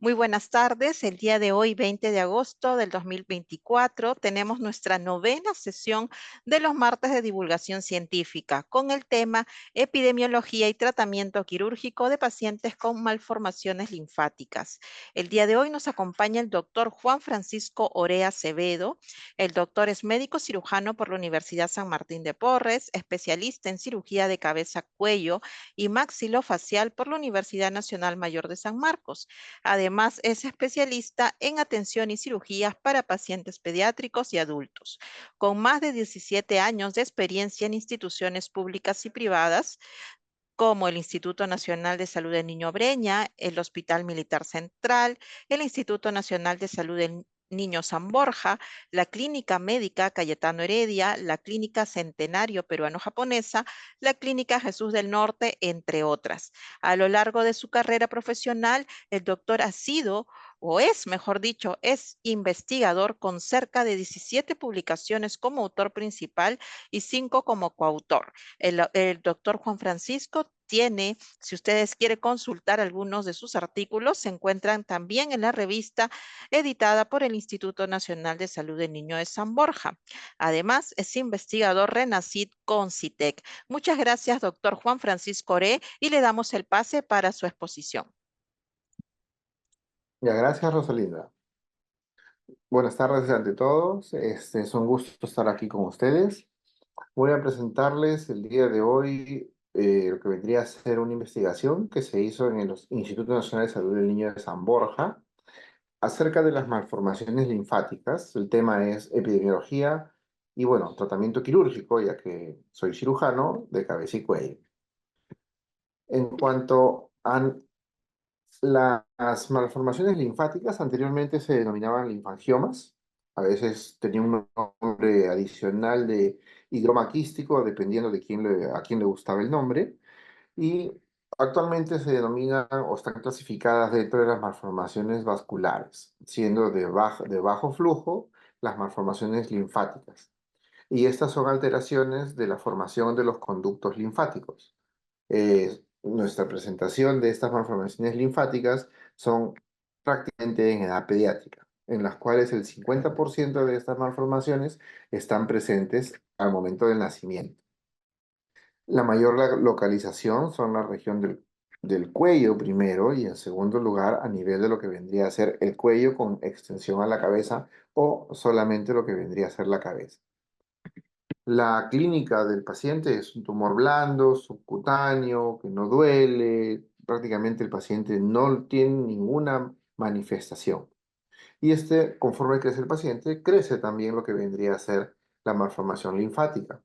Muy buenas tardes. El día de hoy, 20 de agosto del 2024, tenemos nuestra novena sesión de los martes de divulgación científica con el tema epidemiología y tratamiento quirúrgico de pacientes con malformaciones linfáticas. El día de hoy nos acompaña el doctor Juan Francisco Orea Acevedo. El doctor es médico cirujano por la Universidad San Martín de Porres, especialista en cirugía de cabeza-cuello y maxilofacial por la Universidad Nacional Mayor de San Marcos. Además, es especialista en atención y cirugías para pacientes pediátricos y adultos, con más de 17 años de experiencia en instituciones públicas y privadas, como el Instituto Nacional de Salud del Niño Breña, el Hospital Militar Central, el Instituto Nacional de Salud del Niño San Borja, la Clínica Médica Cayetano Heredia, la Clínica Centenario Peruano-Japonesa, la Clínica Jesús del Norte, entre otras. A lo largo de su carrera profesional, el doctor ha sido, o es, mejor dicho, es investigador con cerca de 17 publicaciones como autor principal y 5 como coautor. El doctor Juan Francisco tiene, si ustedes quieren consultar algunos de sus artículos, se encuentran también en la revista editada por el Instituto Nacional de Salud del Niño de San Borja. Además, es investigador RENACID con CITEC. Muchas gracias, doctor Juan Francisco Oré, y le damos el pase para su exposición. Ya, gracias Rosalinda. Buenas tardes ante todos. Es un gusto estar aquí con ustedes. Voy a presentarles el día de hoy lo que vendría a ser una investigación que se hizo en el Instituto Nacional de Salud del Niño de San Borja acerca de las malformaciones linfáticas. El tema es epidemiología y, bueno, tratamiento quirúrgico, ya que soy cirujano de cabeza y cuello. En cuanto a las malformaciones linfáticas anteriormente se denominaban linfangiomas, a veces tenían un nombre adicional de hidroma quístico, dependiendo de a quién le gustaba el nombre, y actualmente se denominan o están clasificadas dentro de las malformaciones vasculares, siendo de bajo flujo las malformaciones linfáticas. Y estas son alteraciones de la formación de los conductos linfáticos. Nuestra presentación de estas malformaciones linfáticas son prácticamente en edad pediátrica, en las cuales el 50% de estas malformaciones están presentes al momento del nacimiento. La mayor localización son la región del cuello primero y en segundo lugar a nivel de lo que vendría a ser el cuello con extensión a la cabeza o solamente lo que vendría a ser la cabeza. La clínica del paciente es un tumor blando, subcutáneo, que no duele, prácticamente el paciente no tiene ninguna manifestación. Y conforme crece el paciente, crece también lo que vendría a ser la malformación linfática.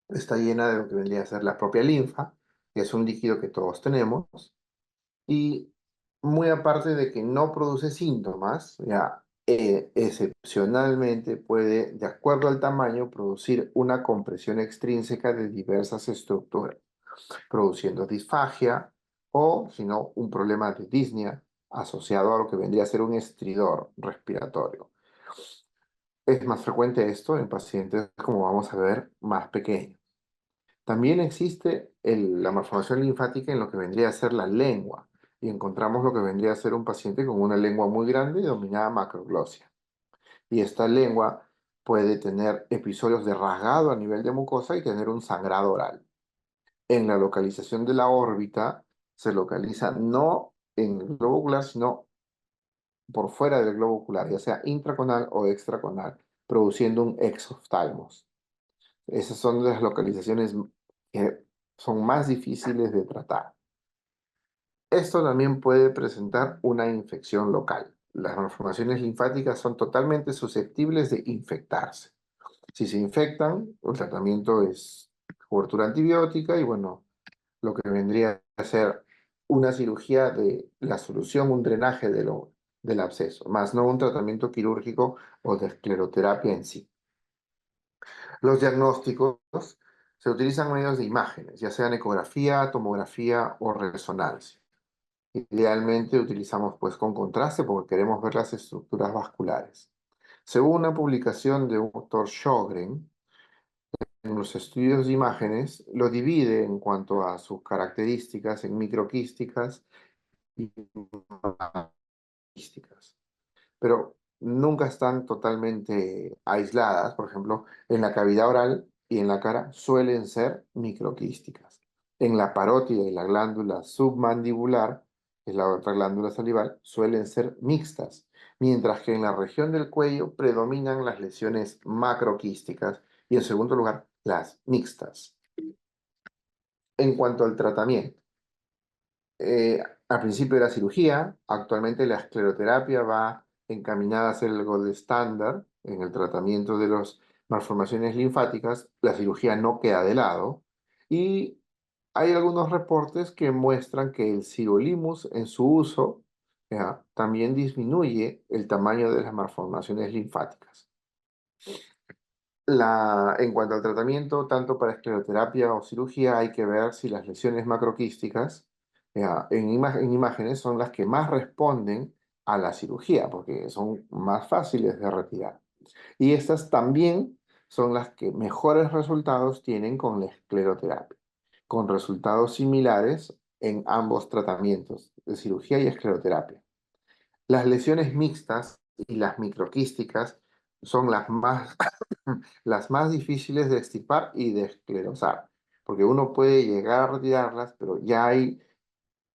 Está llena de lo que vendría a ser la propia linfa, que es un líquido que todos tenemos, y muy aparte de que no produce síntomas, ya excepcionalmente puede, de acuerdo al tamaño, producir una compresión extrínseca de diversas estructuras, produciendo disfagia o, si no, un problema de disnea asociado a lo que vendría a ser un estridor respiratorio. Es más frecuente esto en pacientes, como vamos a ver, más pequeños. También existe la malformación linfática en lo que vendría a ser la lengua, y encontramos lo que vendría a ser un paciente con una lengua muy grande denominada macroglosia. Y esta lengua puede tener episodios de rasgado a nivel de mucosa y tener un sangrado oral. En la localización de la órbita se localiza no en el globo ocular, sino por fuera del globo ocular, ya sea intraconal o extraconal, produciendo un exoftalmos. Esas son las localizaciones que son más difíciles de tratar. Esto también puede presentar una infección local. Las malformaciones linfáticas son totalmente susceptibles de infectarse. Si se infectan, el tratamiento es cobertura antibiótica y bueno, lo que vendría a ser una cirugía de la solución, un drenaje del absceso, más no un tratamiento quirúrgico o de escleroterapia en sí. Los diagnósticos se utilizan medios de imágenes, ya sean ecografía, tomografía o resonancia. Idealmente utilizamos pues con contraste porque queremos ver las estructuras vasculares. Según una publicación de un doctor Sjogren, en los estudios de imágenes lo divide en cuanto a sus características en microquísticas y pero nunca están totalmente aisladas. Por ejemplo, en la cavidad oral y en la cara suelen ser microquísticas. En la parótida y la glándula submandibular, que es la otra glándula salival, suelen ser mixtas, mientras que en la región del cuello predominan las lesiones macroquísticas y en segundo lugar las mixtas. En cuanto al tratamiento, al principio era cirugía, actualmente la escleroterapia va encaminada a ser el gold estándar en el tratamiento de las malformaciones linfáticas, la cirugía no queda de lado y hay algunos reportes que muestran que el sirolimus en su uso, ¿ya?, también disminuye el tamaño de las malformaciones linfáticas. En cuanto al tratamiento, tanto para escleroterapia o cirugía, hay que ver si las lesiones macroquísticas en imágenes son las que más responden a la cirugía, porque son más fáciles de retirar. Y estas también son las que mejores resultados tienen con la escleroterapia, con resultados similares en ambos tratamientos, de cirugía y escleroterapia. Las lesiones mixtas y las microquísticas son las más difíciles de extirpar y de esclerosar, porque uno puede llegar a retirarlas, pero ya hay,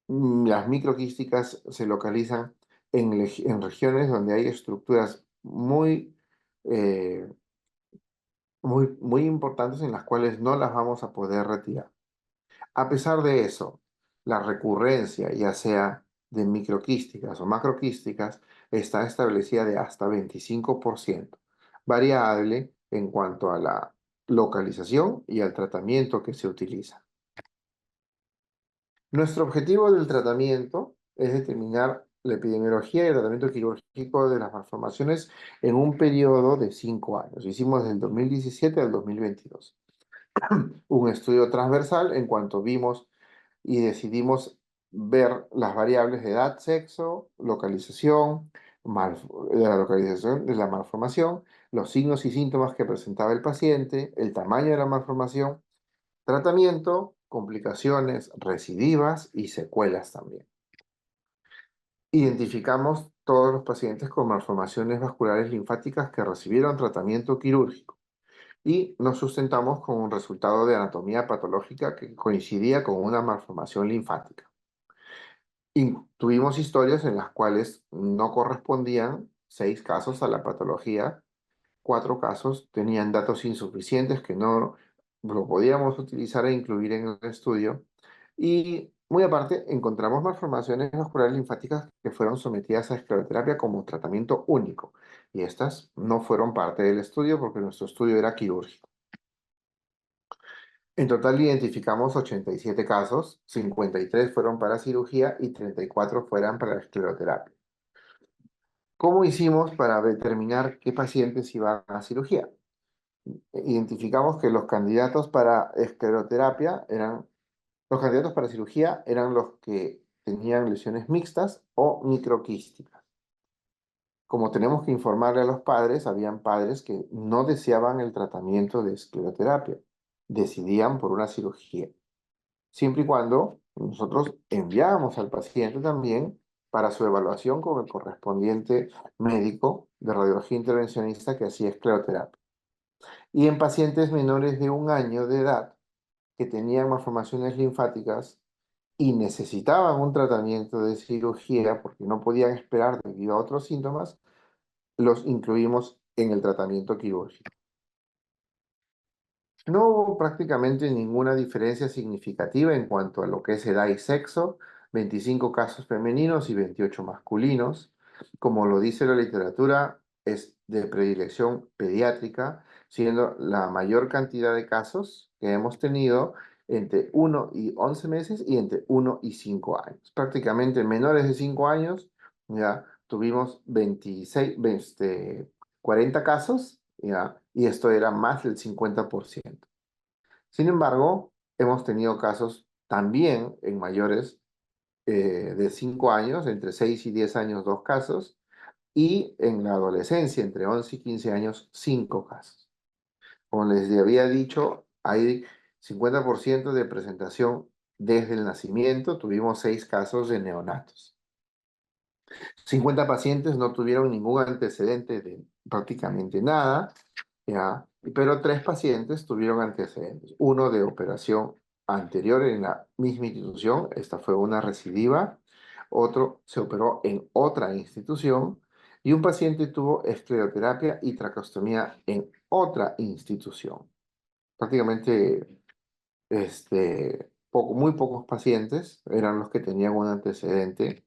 las microquísticas se localizan en regiones donde hay estructuras eh, muy importantes en las cuales no las vamos a poder retirar. A pesar de eso, la recurrencia, ya sea de microquísticas o macroquísticas, está establecida de hasta 25%, variable en cuanto a la localización y al tratamiento que se utiliza. Nuestro objetivo del tratamiento es determinar la epidemiología y el tratamiento quirúrgico de las malformaciones en un periodo de 5 años. Hicimos del 2017 al 2022. Un estudio transversal en cuanto vimos y decidimos ver las variables de edad, sexo, localización, la localización de la malformación, los signos y síntomas que presentaba el paciente, el tamaño de la malformación, tratamiento, complicaciones recidivas y secuelas también. Identificamos todos los pacientes con malformaciones vasculares linfáticas que recibieron tratamiento quirúrgico y nos sustentamos con un resultado de anatomía patológica que coincidía con una malformación linfática. Tuvimos historias en las cuales no correspondían 6 casos a la patología, 4 casos tenían datos insuficientes que no lo podíamos utilizar e incluir en el estudio. Y muy aparte, encontramos malformaciones vasculares linfáticas que fueron sometidas a escleroterapia como tratamiento único. Y estas no fueron parte del estudio porque nuestro estudio era quirúrgico. En total identificamos 87 casos, 53 fueron para cirugía y 34 fueron para escleroterapia. ¿Cómo hicimos para determinar qué pacientes iban a cirugía? Identificamos que los candidatos para escleroterapia los candidatos para cirugía eran los que tenían lesiones mixtas o microquísticas. Como tenemos que informarle a los padres, habían padres que no deseaban el tratamiento de escleroterapia, decidían por una cirugía, siempre y cuando nosotros enviábamos al paciente también para su evaluación con el correspondiente médico de radiología intervencionista que hacía escleroterapia. Y en pacientes menores de 1 año de edad que tenían malformaciones linfáticas y necesitaban un tratamiento de cirugía porque no podían esperar debido a otros síntomas, los incluimos en el tratamiento quirúrgico. No hubo prácticamente ninguna diferencia significativa en cuanto a lo que es edad y sexo, 25 casos femeninos y 28 masculinos. Como lo dice la literatura, es de predilección pediátrica, siendo la mayor cantidad de casos que hemos tenido entre 1 y 11 meses y entre 1 y 5 años. Prácticamente menores de 5 años, ya tuvimos 40 casos, ¿ya? Y esto era más del 50%. Sin embargo, hemos tenido casos también en mayores de 5 años, entre 6 y 10 años, 2 casos, y en la adolescencia, entre 11 y 15 años, 5 casos. Como les había dicho, hay 50% de presentación desde el nacimiento, tuvimos 6 casos de neonatos. 50 pacientes no tuvieron ningún antecedente de prácticamente nada, ¿ya? Pero 3 pacientes tuvieron antecedentes. Uno de operación anterior en la misma institución, esta fue una recidiva. Otro se operó en otra institución. Y un paciente tuvo escleroterapia y traqueostomía en otra institución. Prácticamente muy pocos pacientes eran los que tenían un antecedente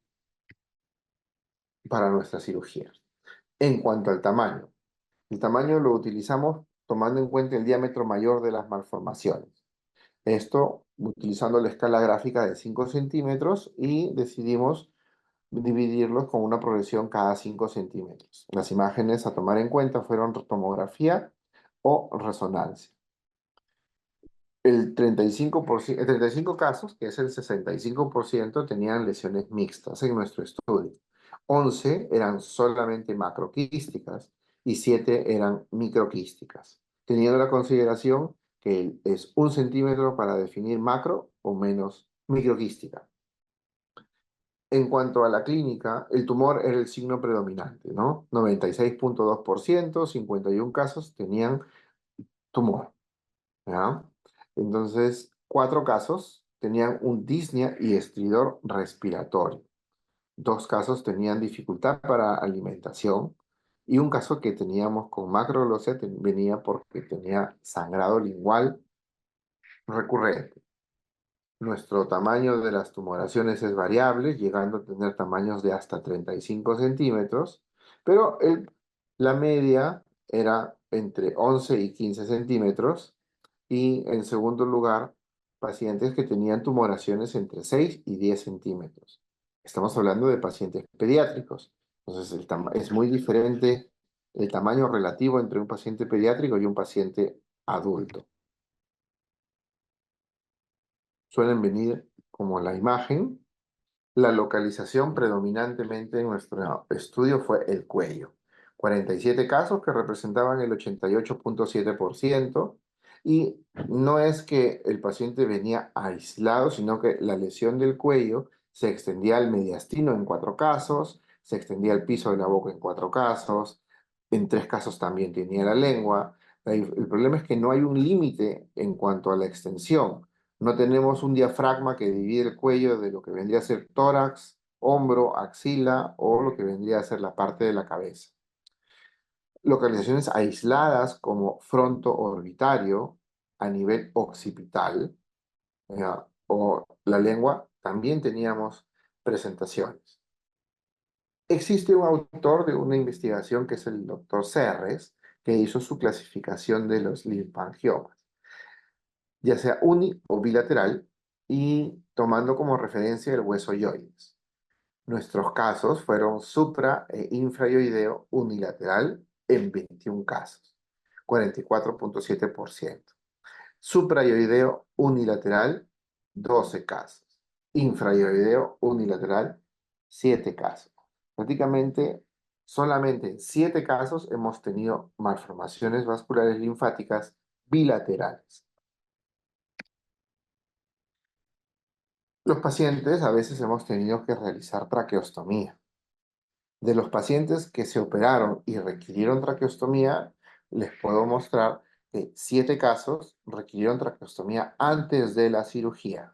para nuestra cirugía. En cuanto al tamaño, el tamaño lo utilizamos tomando en cuenta el diámetro mayor de las malformaciones. Esto utilizando la escala gráfica de 5 centímetros y decidimos dividirlos con una progresión cada 5 centímetros. Las imágenes a tomar en cuenta fueron tomografía o resonancia. El 35%, 35 casos, que es el 65%, tenían lesiones mixtas en nuestro estudio. 11 eran solamente macroquísticas y 7 eran microquísticas, teniendo la consideración que es 1 centímetro para definir macro o menos microquística. En cuanto a la clínica, el tumor era el signo predominante, ¿no? 96.2%, 51 casos tenían tumor. ¿Ya? Entonces, 4 casos tenían un disnea y estridor respiratorio. 2 casos tenían dificultad para alimentación y un caso que teníamos con macroglosia venía porque tenía sangrado lingual recurrente. Nuestro tamaño de las tumoraciones es variable, llegando a tener tamaños de hasta 35 centímetros, pero la media era entre 11 y 15 centímetros y en segundo lugar, pacientes que tenían tumoraciones entre 6 y 10 centímetros. Estamos hablando de pacientes pediátricos, entonces es muy diferente el tamaño relativo entre un paciente pediátrico y un paciente adulto. Suelen venir como la imagen. La localización predominantemente en nuestro estudio fue el cuello. 47 casos que representaban el 88.7%. Y no es que el paciente venía aislado, sino que la lesión del cuello se extendía al mediastino en 4 casos, se extendía al piso de la boca en 4 casos, en 3 casos también tenía la lengua. El problema es que no hay un límite en cuanto a la extensión. No tenemos un diafragma que divide el cuello de lo que vendría a ser tórax, hombro, axila o lo que vendría a ser la parte de la cabeza. Localizaciones aisladas como fronto orbitario a nivel occipital, o la lengua, también teníamos presentaciones. Existe un autor de una investigación que es el doctor Serres, que hizo su clasificación de los linfangiomas, ya sea uni o bilateral, y tomando como referencia el hueso yoides. Nuestros casos fueron supra e infrayoideo unilateral en 21 casos, 44.7%. Suprayoideo unilateral, 12 casos. Infrayoideo unilateral, 7 casos. Prácticamente, solamente en 7 casos hemos tenido malformaciones vasculares linfáticas bilaterales. Los pacientes a veces hemos tenido que realizar traqueostomía. De los pacientes que se operaron y requirieron traqueostomía, les puedo mostrar que 7 casos requirieron traqueostomía antes de la cirugía,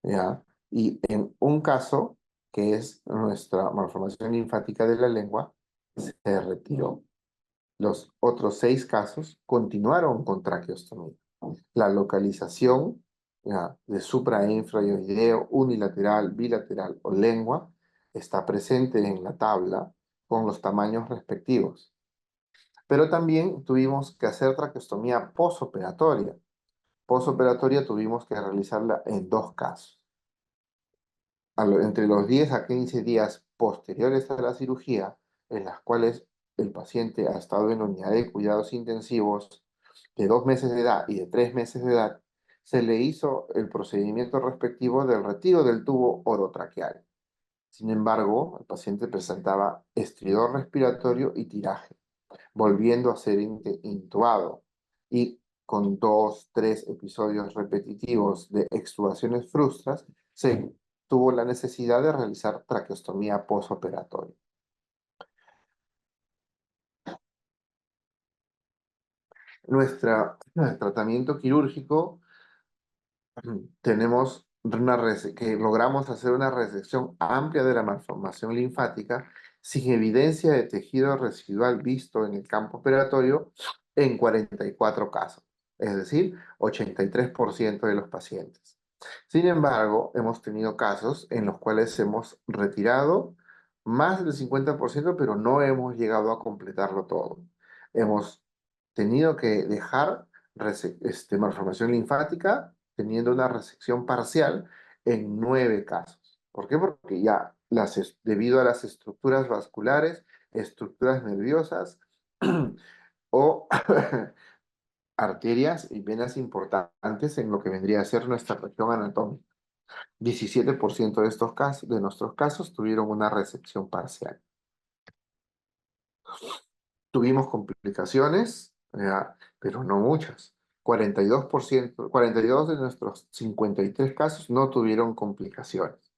¿ya? Y en un caso, que es nuestra malformación linfática de la lengua, se retiró. Los otros 6 casos continuaron con traqueostomía. La localización, ¿ya?, de supra e infrayoideo, unilateral, bilateral o lengua está presente en la tabla con los tamaños respectivos. Pero también tuvimos que hacer traqueostomía posoperatoria. Posoperatoria tuvimos que realizarla en 2 casos. Entre los 10 a 15 días posteriores a la cirugía, en las cuales el paciente ha estado en unidad de cuidados intensivos de 2 meses de edad y de 3 meses de edad, se le hizo el procedimiento respectivo del retiro del tubo orotraqueal. Sin embargo, el paciente presentaba estridor respiratorio y tiraje, volviendo a ser intubado y con 2, 3 episodios repetitivos de extubaciones frustras, se tuvo la necesidad de realizar traqueostomía posoperatoria. Nuestro tratamiento quirúrgico, tenemos que logramos hacer una resección amplia de la malformación linfática sin evidencia de tejido residual visto en el campo operatorio en 44 casos, es decir, 83% de los pacientes. Sin embargo, hemos tenido casos en los cuales hemos retirado más del 50%, pero no hemos llegado a completarlo todo. Hemos tenido que dejar malformación linfática teniendo una resección parcial en 9 casos. ¿Por qué? Porque ya debido a las estructuras vasculares, estructuras nerviosas o arterias y venas importantes en lo que vendría a ser nuestra región anatómica. 17% de estos casos, de nuestros casos, tuvieron una resección parcial. Tuvimos complicaciones, pero no muchas. 42%, 42 de nuestros 53 casos no tuvieron complicaciones.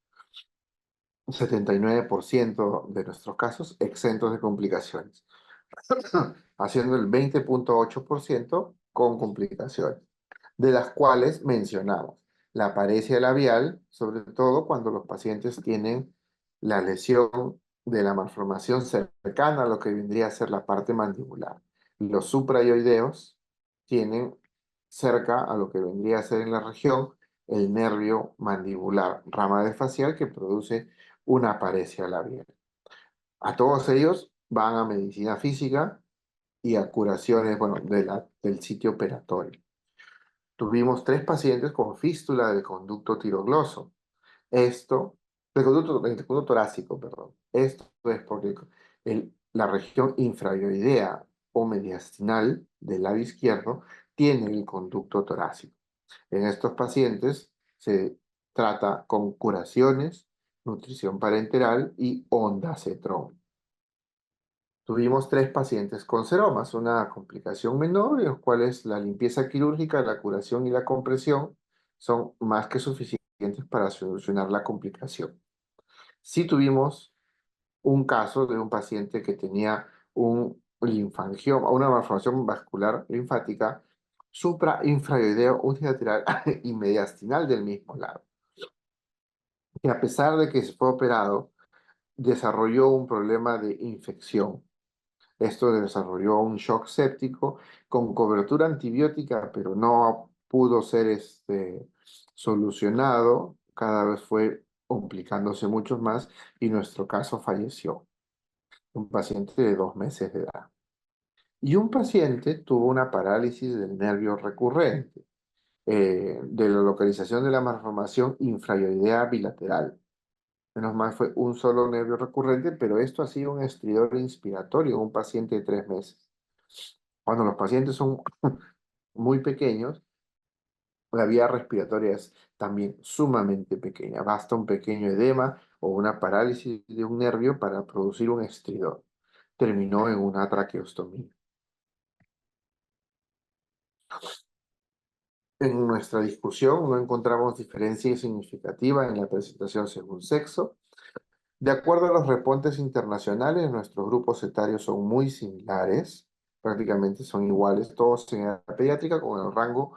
79% de nuestros casos exentos de complicaciones, haciendo el 20,8% con complicaciones, de las cuales mencionamos la paresia labial, sobre todo cuando los pacientes tienen la lesión de la malformación cercana a lo que vendría a ser la parte mandibular. Los suprayoideos tienen cerca a lo que vendría a ser en la región el nervio mandibular, rama de facial que produce una paresia labial. A todos ellos van a medicina física y a curaciones, bueno, del sitio operatorio. Tuvimos 3 pacientes con fístula del conducto tirogloso. Esto, del conducto torácico, perdón. Esto es porque la región infraoidea o mediastinal del labio izquierdo tiene el conducto torácico. En estos pacientes se trata con curaciones, nutrición parenteral y ondansetron. Tuvimos 3 pacientes con seromas, una complicación menor, en los cuales la limpieza quirúrgica, la curación y la compresión son más que suficientes para solucionar la complicación. Sí tuvimos un caso de un paciente que tenía un linfangioma, una malformación vascular linfática suprainfraoideo unilateral y mediastinal del mismo lado. Y a pesar de que se fue operado, desarrolló un problema de infección. Esto desarrolló un shock séptico con cobertura antibiótica, pero no pudo ser solucionado. Cada vez fue complicándose mucho más y nuestro caso falleció. Un paciente de 2 meses de edad. Y un paciente tuvo una parálisis del nervio recurrente, de la localización de la malformación infraoidea bilateral. Menos mal fue un solo nervio recurrente, pero esto ha sido un estridor inspiratorio en un paciente de 3 meses. Cuando los pacientes son muy pequeños, la vía respiratoria es también sumamente pequeña. Basta un pequeño edema o una parálisis de un nervio para producir un estridor. Terminó en una traqueostomía. En nuestra discusión no encontramos diferencia significativa en la presentación según sexo. De acuerdo a los reportes internacionales, nuestros grupos etarios son muy similares, prácticamente son iguales, todos en edad pediátrica con el rango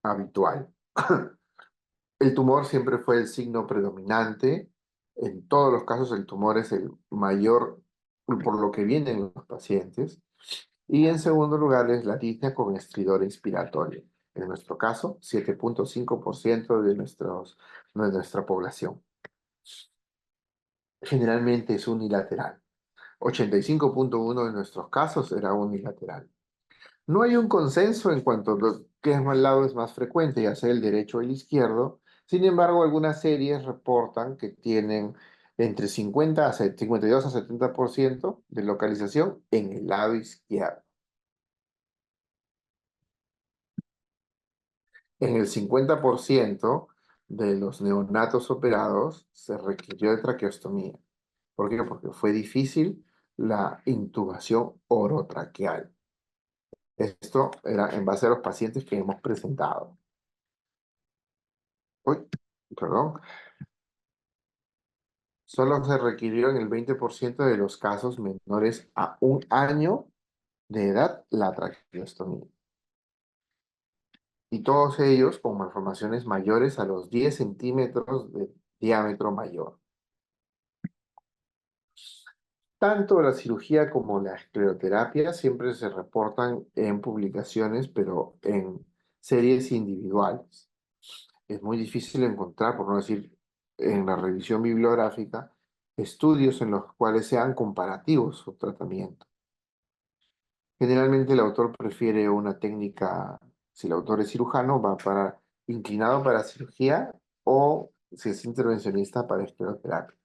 habitual. El tumor siempre fue el signo predominante. En todos los casos el tumor es el mayor por lo que vienen los pacientes. Y en segundo lugar es la disnea con estridor inspiratorio. En nuestro caso, 7,5% de nuestra población. Generalmente es unilateral. 85,1% de nuestros casos era unilateral. No hay un consenso en cuanto a qué lado es más frecuente, ya sea el derecho o el izquierdo. Sin embargo, algunas series reportan que tienen entre 52 a 70% de localización en el lado izquierdo. En el 50% de los neonatos operados se requirió de traqueostomía. ¿Por qué? Porque fue difícil la intubación orotraqueal. Esto era en base a los pacientes que hemos presentado. Uy, perdón. Solo se requirió en el 20% de los casos menores a 1 año de edad la traqueostomía. Y todos ellos con malformaciones mayores a los 10 centímetros de diámetro mayor. Tanto la cirugía como la escleroterapia siempre se reportan en publicaciones, pero en series individuales. Es muy difícil encontrar, por no decir en la revisión bibliográfica, estudios en los cuales sean comparativos su tratamiento. Generalmente el autor prefiere una técnica, si el autor es cirujano, inclinado para cirugía o si es intervencionista para escleroterapia.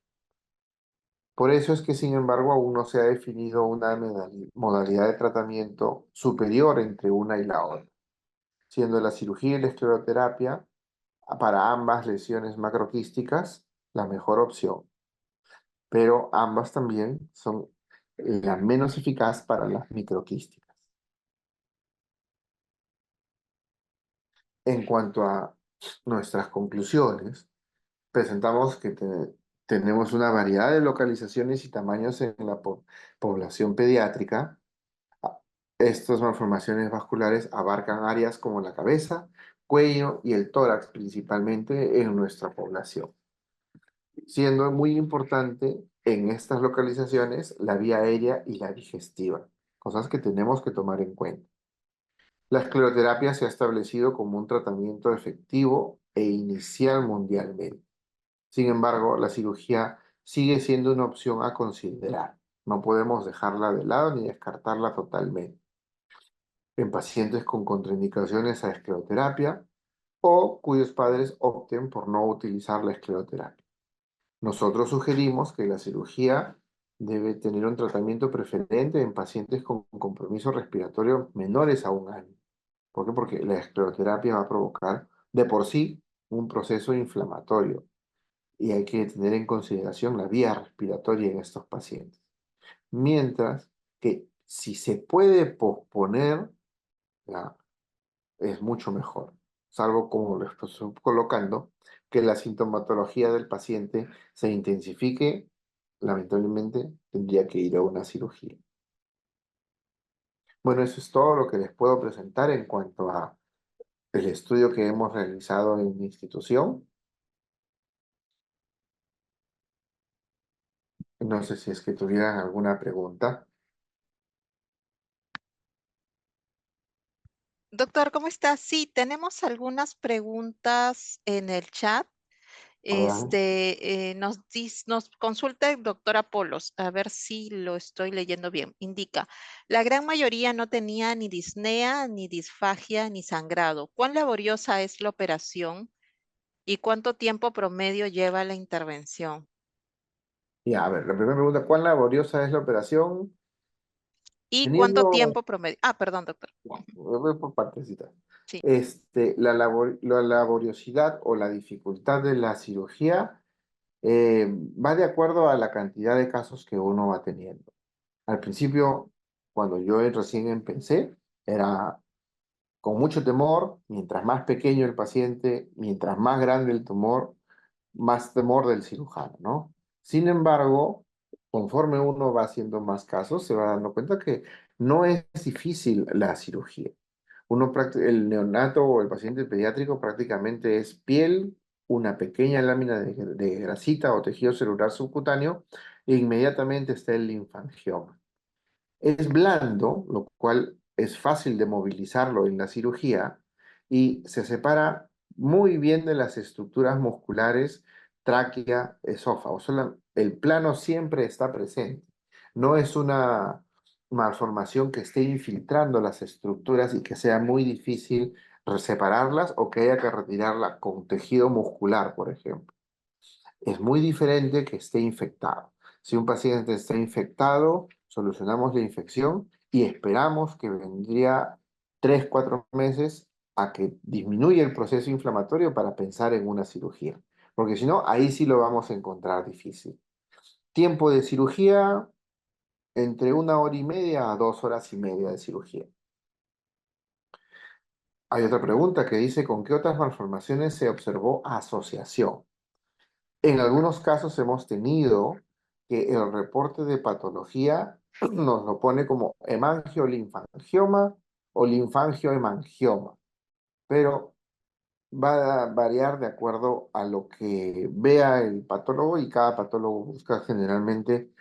Por eso es que, sin embargo, aún no se ha definido una modalidad de tratamiento superior entre una y la otra, siendo la cirugía y la escleroterapia para ambas lesiones macroquísticas la mejor opción, pero ambas también son la menos eficaz para las microquísticas. En cuanto a nuestras conclusiones, presentamos que tenemos una variedad de localizaciones y tamaños en la población pediátrica. Ah, Estas malformaciones vasculares abarcan áreas como la cabeza, cuello y el tórax principalmente en nuestra población, siendo muy importante en estas localizaciones la vía aérea y la digestiva, cosas que tenemos que tomar en cuenta. La escleroterapia se ha establecido como un tratamiento efectivo e inicial mundialmente. Sin embargo, la cirugía sigue siendo una opción a considerar. No podemos dejarla de lado ni descartarla totalmente. En pacientes con contraindicaciones a escleroterapia o cuyos padres opten por no utilizar la escleroterapia. Nosotros sugerimos que la cirugía debe tener un tratamiento preferente en pacientes con compromiso respiratorio menores a 1 año. ¿Por qué? Porque la escleroterapia va a provocar de por sí un proceso inflamatorio y hay que tener en consideración la vía respiratoria en estos pacientes. Mientras que si se puede posponer, ya, es mucho mejor, salvo como lo estoy colocando, que la sintomatología del paciente se intensifique, lamentablemente tendría que ir a una cirugía. Bueno, eso es todo lo que les puedo presentar en cuanto a el estudio que hemos realizado en mi institución. No sé si es que tuvieran alguna pregunta. Doctor, ¿cómo está? Sí, tenemos algunas preguntas en el chat. ¿Verdad? Nos consulta el doctor Apolos, a ver si lo estoy leyendo bien. Indica, la gran mayoría no tenía ni disnea, ni disfagia, ni sangrado. ¿Cuán laboriosa es la operación y cuánto tiempo promedio lleva la intervención? Ya, a ver, la primera pregunta, ¿cuán laboriosa es la operación? ¿Y cuánto Teniendo, tiempo promedio? Ah, perdón, doctor. bueno, voy por partecitas. Sí. La laboriosidad o la dificultad de la cirugía va de acuerdo a la cantidad de casos que uno va teniendo. Al principio, cuando yo recién empecé, era con mucho temor, mientras más pequeño el paciente, mientras más grande el tumor, más temor del cirujano, ¿no? Sin embargo, conforme uno va haciendo más casos, se va dando cuenta que no es difícil la cirugía. El neonato o el paciente pediátrico prácticamente es piel, una pequeña lámina de grasita o tejido celular subcutáneo e inmediatamente está el linfangioma. Es blando, lo cual es fácil de movilizarlo en la cirugía y se separa muy bien de las estructuras musculares tráquea, esófago. El plano siempre está presente. No es una malformación que esté infiltrando las estructuras y que sea muy difícil separarlas o que haya que retirarla con tejido muscular, por ejemplo. Es muy diferente que esté infectado. Si un paciente está infectado, solucionamos la infección y esperamos que vendría 3, 4 meses a que disminuya el proceso inflamatorio para pensar en una cirugía. Porque si no, ahí sí lo vamos a encontrar difícil. Tiempo de cirugía, entre 1 hora y media a 2 horas y media de cirugía. Hay otra pregunta que dice, ¿con qué otras malformaciones se observó asociación? En algunos casos hemos tenido que el reporte de patología nos lo pone como hemangiolinfangioma o linfangiohemangioma, pero va a variar de acuerdo a lo que vea el patólogo y cada patólogo busca generalmente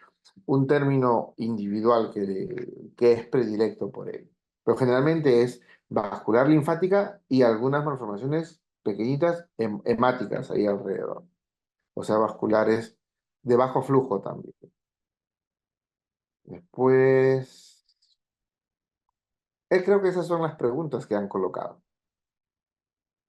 un término individual que es predilecto por él. Pero generalmente es vascular linfática y algunas malformaciones pequeñitas hemáticas ahí alrededor, o sea, vasculares de bajo flujo también. Después, creo que esas son las preguntas que han colocado.